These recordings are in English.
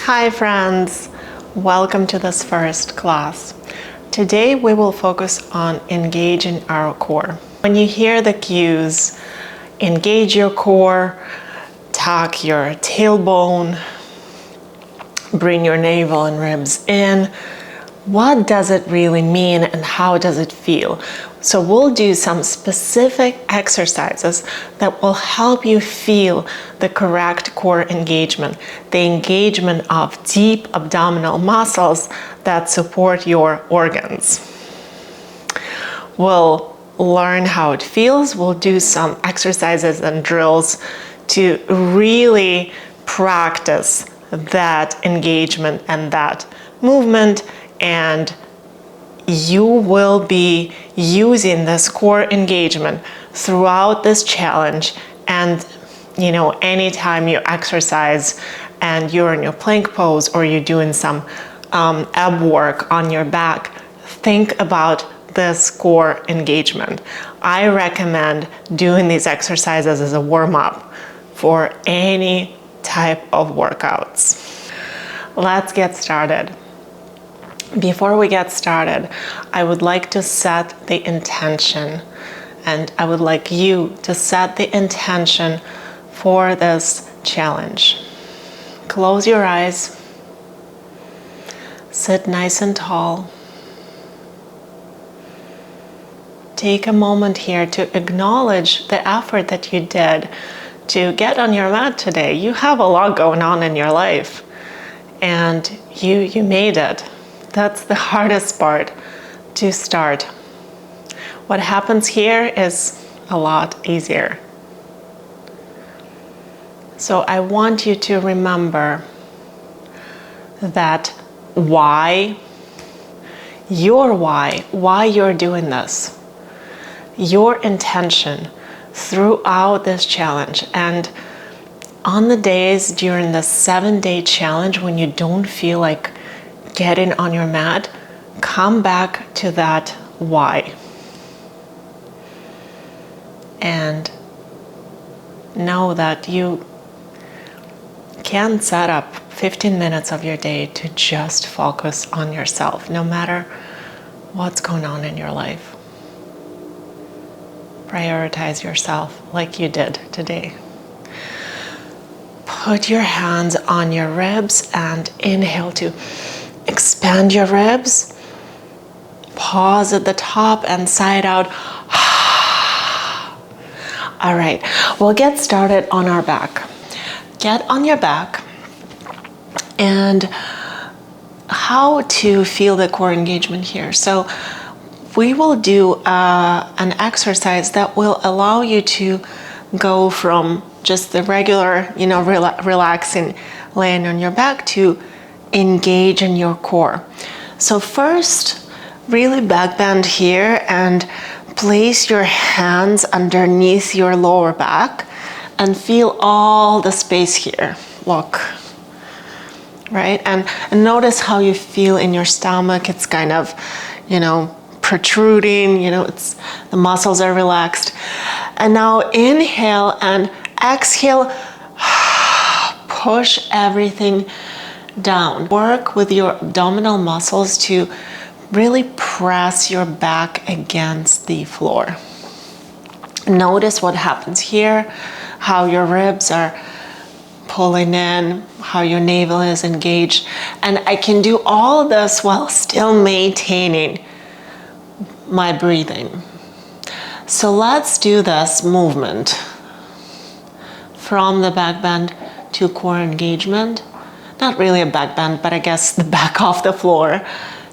Hi friends, welcome to this first class. Today we will focus on engaging our core. When you hear the cues, engage your core, tuck your tailbone, bring your navel and ribs in, what does it really mean and how does it feel? So we'll do some specific exercises that will help you feel the correct core engagement, the engagement of deep abdominal muscles that support your organs. We'll learn how it feels. We'll do some exercises and drills to really practice that engagement and that movement, and you will be using this core engagement throughout this challenge. And anytime you exercise and you're in your plank pose or you're doing some ab work on your back, think about this core engagement. I recommend doing these exercises as a warm-up for any type of workouts. Let's get started. Before we get started, I would like to set the intention, and I would like you to set the intention for this challenge. Close your eyes, sit nice and tall. Take a moment here to acknowledge the effort that you did to get on your mat today. You have a lot going on in your life, and you made it. That's the hardest part, to start. What happens here is a lot easier. So I want you to remember that why you're doing this, your intention throughout this challenge. And on the days during the 7-day challenge when you don't feel like getting on your mat, come back to that why. And know that you can set up 15 minutes of your day to just focus on yourself, no matter what's going on in your life. Prioritize yourself like you did today. Put your hands on your ribs and inhale to expand your ribs. Pause at the top and side out. All right, we'll get started on our back. Get on your back, and how to feel the core engagement here. So we will do an exercise that will allow you to go from just the regular, relaxing, laying on your back to engage in your core. So first, really back bend here and place your hands underneath your lower back and feel all the space here. Look, right? And notice how you feel in your stomach. It's kind of, protruding, the muscles are relaxed. And now inhale and exhale, push everything down. Work with your abdominal muscles to really press your back against the floor. Notice what happens here, how your ribs are pulling in, how your navel is engaged. And I can do all of this while still maintaining my breathing. So let's do this movement from the back bend to core engagement. Not really a back bend, but I guess the back off the floor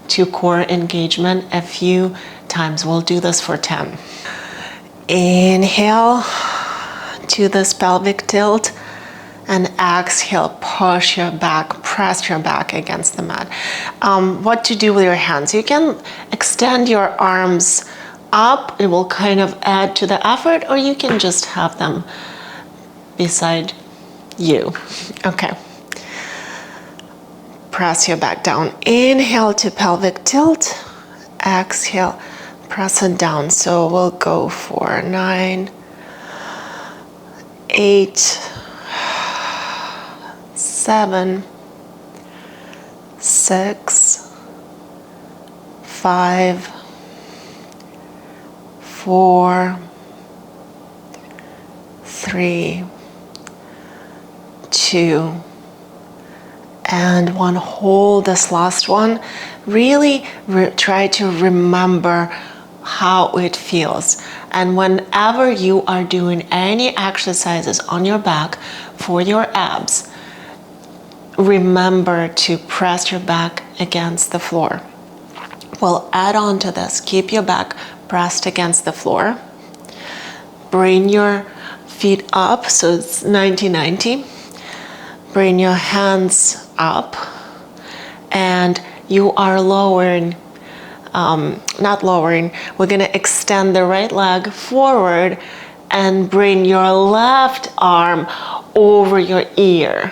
to core engagement a few times. We'll do this for 10. Inhale to this pelvic tilt, and exhale, push your back, press your back against the mat. What to do with your hands? You can extend your arms up. It will kind of add to the effort, or you can just have them beside you. Okay. Press your back down. Inhale to pelvic tilt. Exhale, press it down. So we'll go for 9, 8, 7, 6, 5, 4, 3, 2, and 1. Hold this last one. Really try to remember how it feels. And whenever you are doing any exercises on your back for your abs, remember to press your back against the floor. We'll add on to this. Keep your back pressed against the floor. Bring your feet up, so it's 90-90. Bring your hands up, and you are lowering, not lowering, we're gonna extend the right leg forward and bring your left arm over your ear.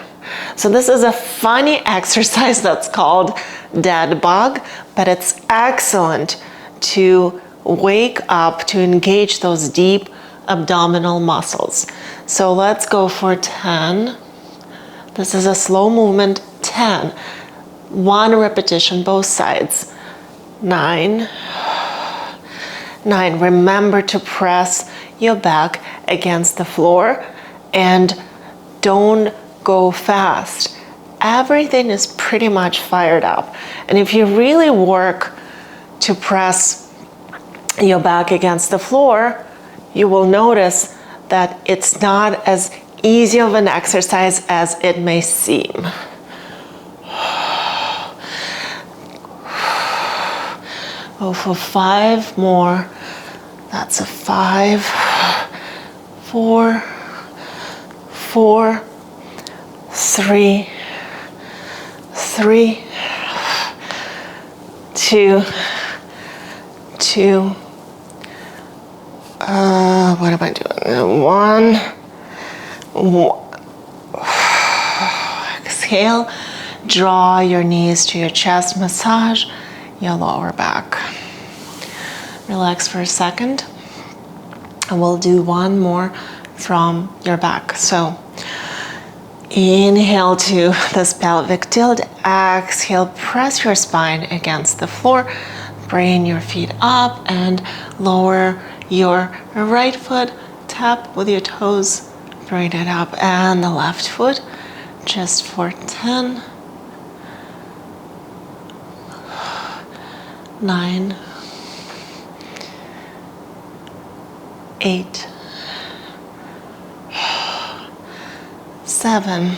So this is a funny exercise that's called dead bug, but it's excellent to wake up, to engage those deep abdominal muscles. So let's go for 10. This is a slow movement. 10. 1 repetition, both sides. 9. 9. Remember to press your back against the floor and don't go fast. Everything is pretty much fired up. And if you really work to press your back against the floor, you will notice that it's not as easy of an exercise as it may seem. Go for 5 more. That's a 5, 4, 4, 3, 3, 2, 2. What am I doing? 1. Exhale. Draw your knees to your chest. Massage your lower back. Relax for a second. And we'll do 1 more from your back. So inhale to this pelvic tilt. Exhale, press your spine against the floor. Bring your feet up and lower your right foot. Tap with your toes. Bring it up. And the left foot. Just for 10. 9. 8. 7.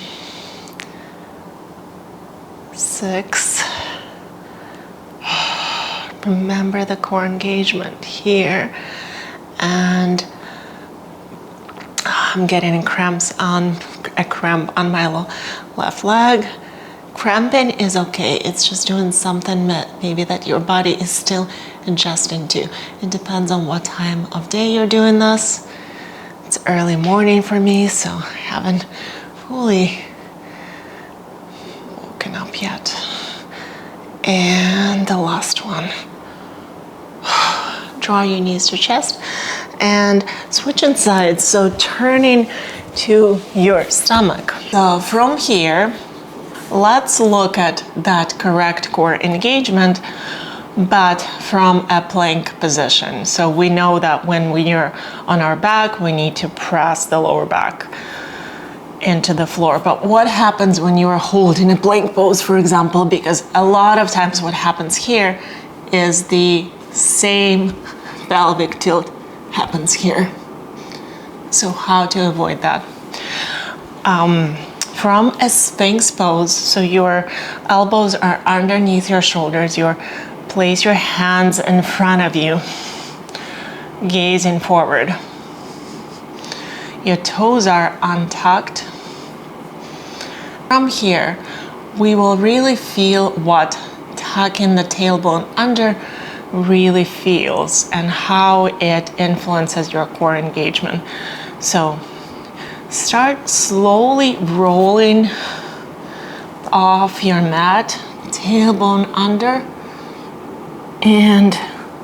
6. Remember the core engagement here. And I'm getting a cramp on my left leg. Cramping is okay. It's just doing something maybe that your body is still adjusting to. It depends on what time of day you're doing this. It's early morning for me, so I haven't fully woken up yet. And the last one. Draw your knees to chest and switching sides. So turning to your stomach. So from here, let's look at that correct core engagement, but from a plank position. So we know that when we are on our back, we need to press the lower back into the floor. But what happens when you are holding a plank pose, for example? Because a lot of times what happens here is the same pelvic tilt happens here. So how to avoid that? From a Sphinx pose, so your elbows are underneath your shoulders, place your hands in front of you, gazing forward. Your toes are untucked. From here, we will really feel what tucking the tailbone under really feels and how it influences your core engagement. So start slowly rolling off your mat, tailbone under, and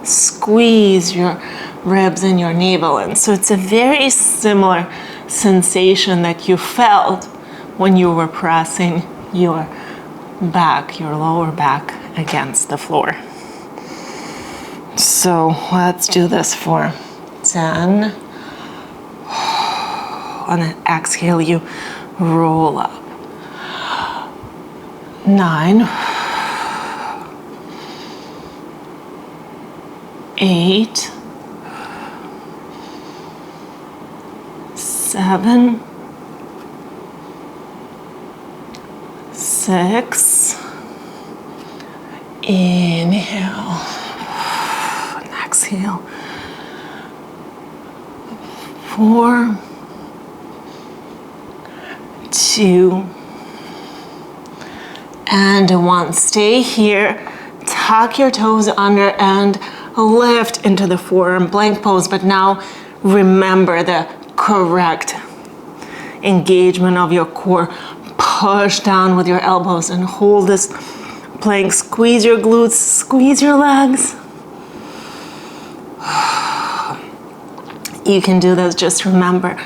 squeeze your ribs and your navel in. So it's a very similar sensation that you felt when you were pressing your back, your lower back against the floor. So let's do this for 10. On an exhale, you roll up. 9, 8, 7, 6, inhale, and exhale, 4, 2, and 1. Stay here, tuck your toes under and lift into the forearm plank pose, but now remember the correct engagement of your core. Push down with your elbows and hold this plank. Squeeze your glutes, squeeze your legs. You can do this, just remember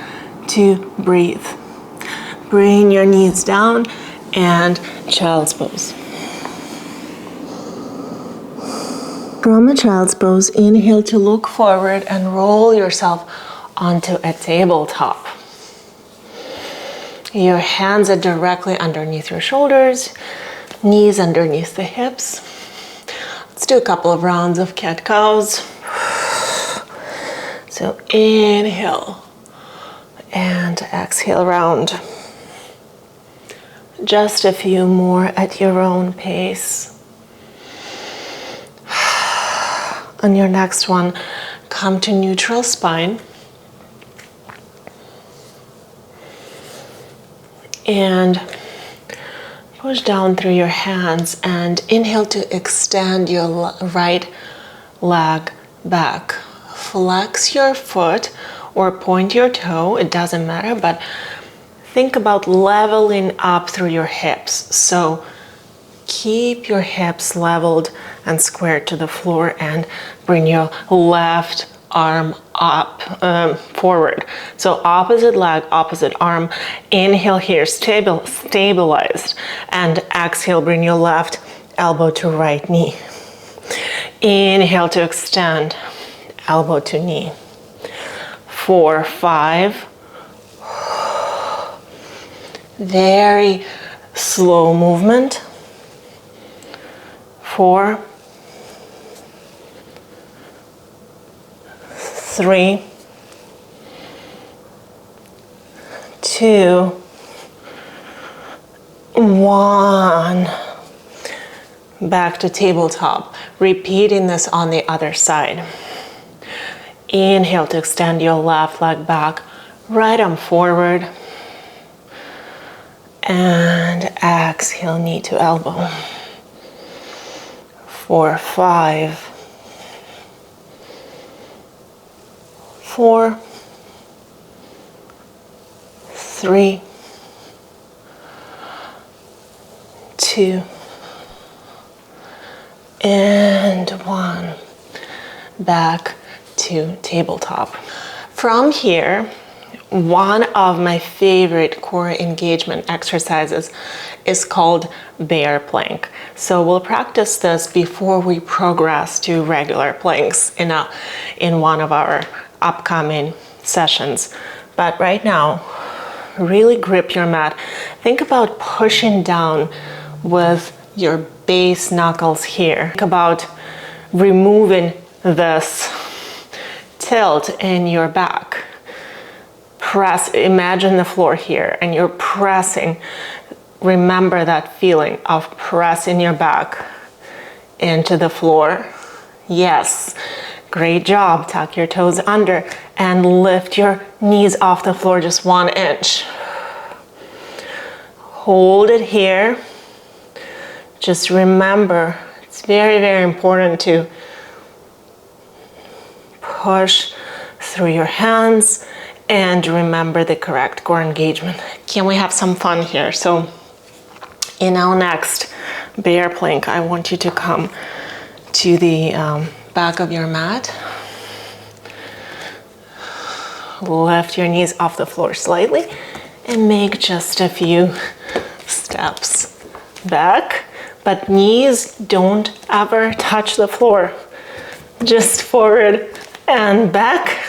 to breathe. Bring your knees down and child's pose. From a child's pose, inhale to look forward and roll yourself onto a tabletop. Your hands are directly underneath your shoulders, knees underneath the hips. Let's do a couple of rounds of cat-cows. So inhale and exhale round. Just a few more at your own pace. On your next one, come to neutral spine. And push down through your hands and inhale to extend your right leg back. Flex your foot or point your toe, it doesn't matter, but think about leveling up through your hips. So keep your hips leveled and squared to the floor and bring your left arm up, forward. So opposite leg, opposite arm. Inhale here, stabilized. And exhale, bring your left elbow to right knee. Inhale to extend, elbow to knee. 4, 5. Very slow movement. 4, 3, 2, 1. Back to tabletop. Repeating this on the other side. Inhale to extend your left leg back, right arm forward. And exhale, knee to elbow. 4, 5, 4, 3, 2, and 1. Back to tabletop. From here, one of my favorite core engagement exercises is called bear plank. So we'll practice this before we progress to regular planks in one of our upcoming sessions. But right now, really grip your mat. Think about pushing down with your base knuckles here. Think about removing this tilt in your back. Press, imagine the floor here and you're pressing. Remember that feeling of pressing your back into the floor. Yes, great job. Tuck your toes under and lift your knees off the floor just 1 inch. Hold it here. Just remember, it's very, very important to push through your hands and remember the correct core engagement. Can we have some fun here? So in our next bear plank, I want you to come to the back of your mat. Lift your knees off the floor slightly and make just a few steps back, but knees don't ever touch the floor. Just forward and back.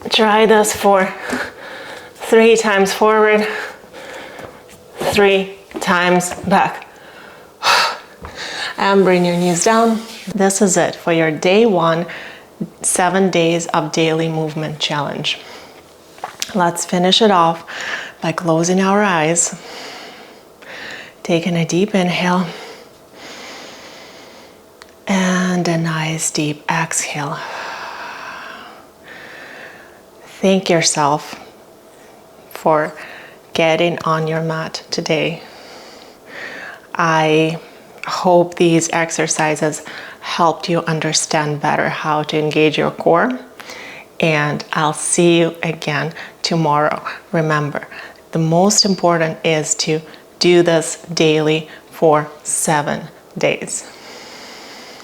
Try this for 3 times forward, 3 times back. And bring your knees down. This is it for your day 1, 7 days of daily movement challenge. Let's finish it off by closing our eyes, taking a deep inhale, and a nice deep exhale. Thank yourself for getting on your mat today. I hope these exercises helped you understand better how to engage your core, and I'll see you again tomorrow. Remember, the most important is to do this daily for 7 days.